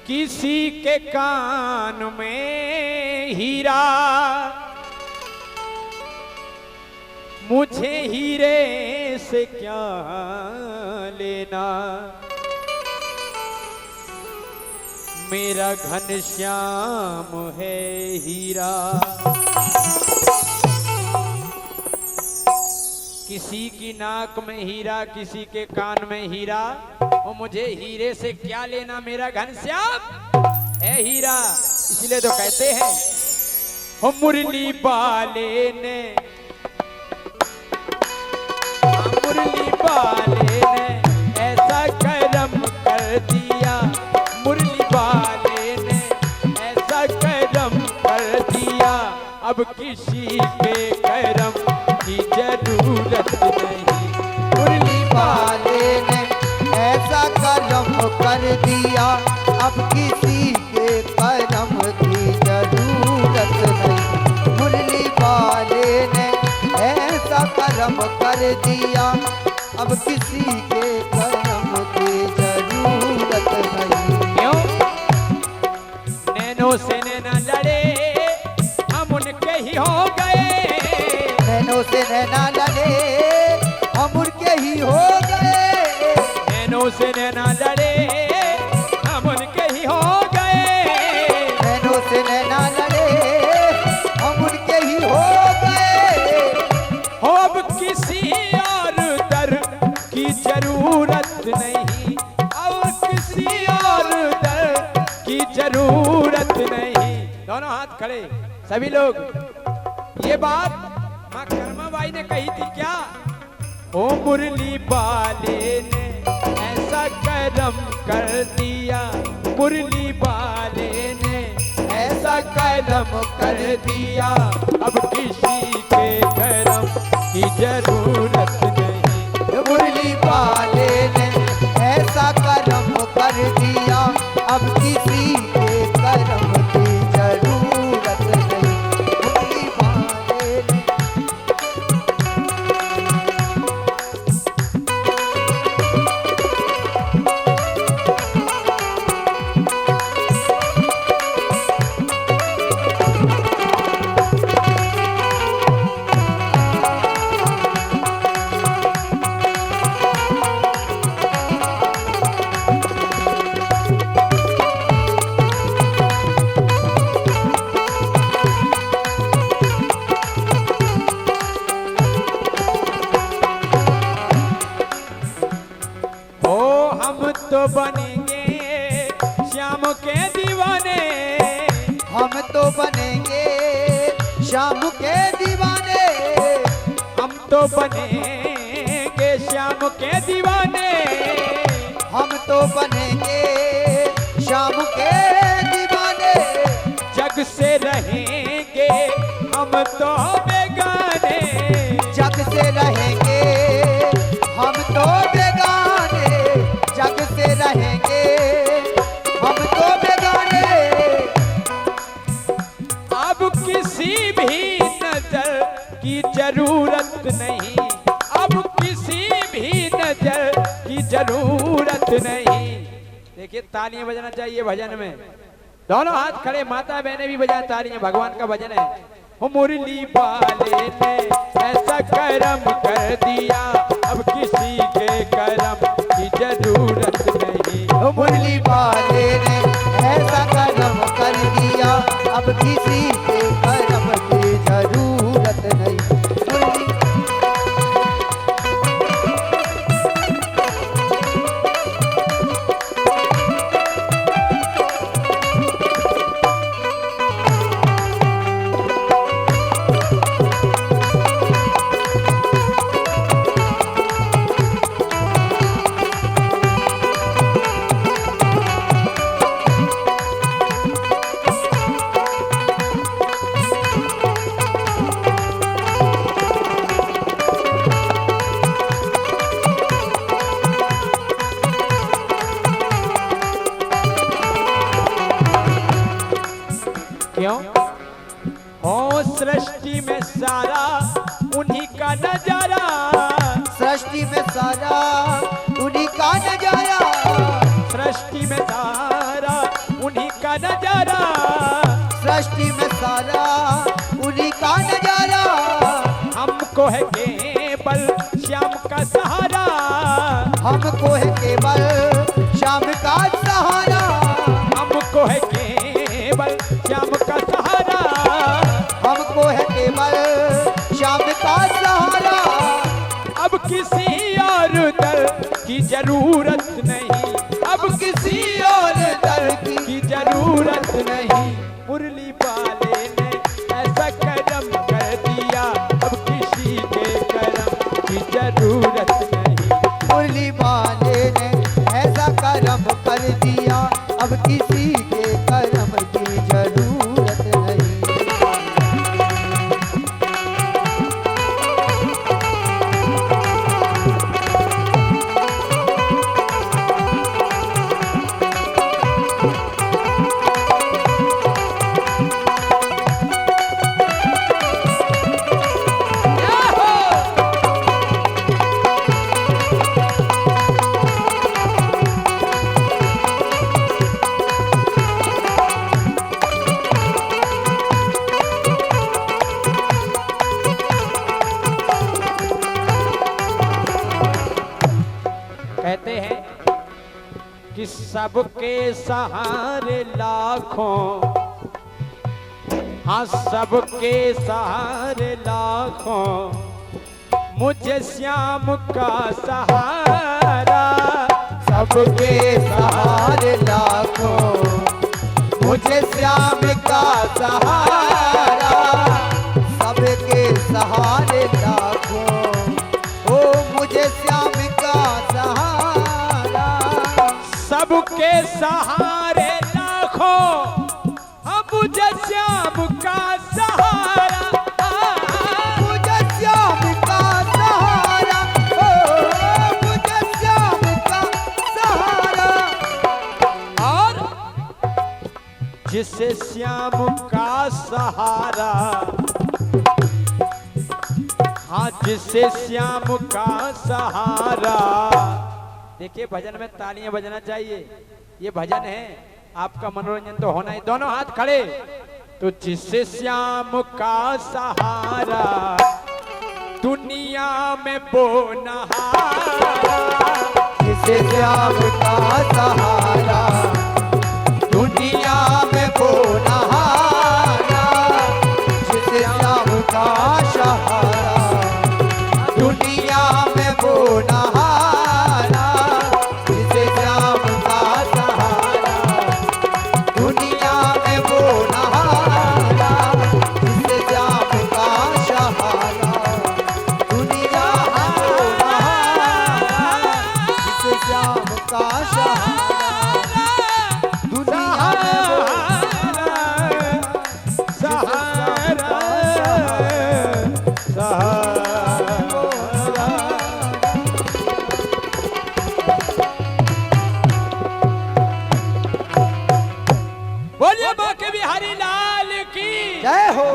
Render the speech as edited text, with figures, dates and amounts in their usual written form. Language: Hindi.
किसी के कान में हीरा, मुझे हीरे से क्या लेना, मेरा घनश्याम है हीरा। किसी की नाक में हीरा, किसी के कान में हीरा, वो मुझे हीरे से क्या लेना, मेरा घनश्याम है हीरा। इसलिए तो कहते हैं हो मुरली वाले ने, मुरली वाले ने ऐसा करम कर दिया, मुरली वाले ने ऐसा करम कर दिया, अब किसी के करम की जरूरत नहीं। मुरली वाले ने ऐसा करम कर दिया, अब किसी के करम की जरूरत नहीं। मुरली वाले ने ऐसा करम कर दिया, अब किसी के करम की जरूरत नहीं। क्यों? नैनों से नैना लड़े, हम उनके ही हो गए। नैनों से नैना लड़े, हम उनके ही हो गए। नैनों से नैना लड़े, हम उनके ही हो गए। नैनों से नैना लड़े, हम उनके ही हो गए। हो अब किसी और दर की जरूरत नहीं, अब किसी और दर की जरूरत नहीं। दोनों हाथ खड़े सभी लोग। ये बात माँ कर्माबाई ने कही थी क्या? ओ मुरली वाले ने ऐसा करम कर दिया, मुरली वाले ने ऐसा करम कर दिया, अब किसी के करम की जरूरत नहीं। मुरली वाले ने ऐसा करम कर दिया, अब किसी के करम की जरूरत नहीं। मुरली वाले ने तो बनेंगे श्याम के दीवाने, हम तो बनेंगे शाम के दीवाने। हम तो बनेंगे श्याम के दीवाने, हम तो बनेंगे शाम के दीवाने। जग से रहेंगे हम तो बेगाने, जग से रहेंगे हम तो बेगाने। जग से रहेंगे हम तो बेगाने। अब किसी भी नजर की जरूरत नहीं, अब किसी भी नजर की जरूरत नहीं। देखिए तालियां बजाना चाहिए भजन में। दोनों हाथ खड़े, माता बहने भी बजाएं तालियां, भगवान का भजन है। हो मुरली वाले ने ऐसा करम कर दिया, अब किसी के करम की जरूरत नहीं। ओ मुरली वाले ने ऐसा करम कर दिया, अब किसी के करम की जरूरत नहीं। मुरली क्यों? हो सृष्टि में सारा उन्हीं का नजारा, सृष्टि में सारा उन्हीं का नजारा। सृष्टि में सारा हमको है केवल श्याम का सहारा, हमको है केवल श्याम का सहारा, हमको है केवल श्याम का सहारा। अब किसी और दर की जरूरत नहीं, अब किसी और दर की जरूरत नहीं। मुरली वाले ने ऐसा करम कर दिया, अब किसी के करम की जरूरत नहीं। मुरली वाले ने ऐसा करम कर दिया, अब किसी के करम की जरूरत नहीं। कहते हैं कि सबके सहारे लाखों, हाँ सबके सहारे लाखों, मुझे श्याम का सहारा। सबके सहारे लाखों, मुझे श्याम का सहारा। सबके सहारे लाखों, ओ मुझे श्याम का सहारा। सबके सहारे लाखों, हाँ मुझे श्याम का सहारा। मुझे श्याम का सहारा, ओ मुझे श्याम का सहारा। और जिसे श्याम का सहारा, हाँ जिसे श्याम का सहारा। देखिए भजन में तालियां बजना चाहिए, ये भजन है, आपका मनोरंजन तो होना ही। दोनों हाथ खड़े। तो जिसे श्याम का सहारा, दुनिया में वो नहारा। जिसे श्याम का सहारा, दुनिया में वो नहारा। जिसे श्याम का सहारा, दुनिया में वो नहारा। जिसे श्याम का सहारा, दुनिया में वो नहारा। जिसे श्याम का सहारा, दुनिया में वो नहारा। जिसे श्याम का सहारा, दुनिया में वो सहारा, सहारा। बोलिए बाके बिहारी लाल की जय हो।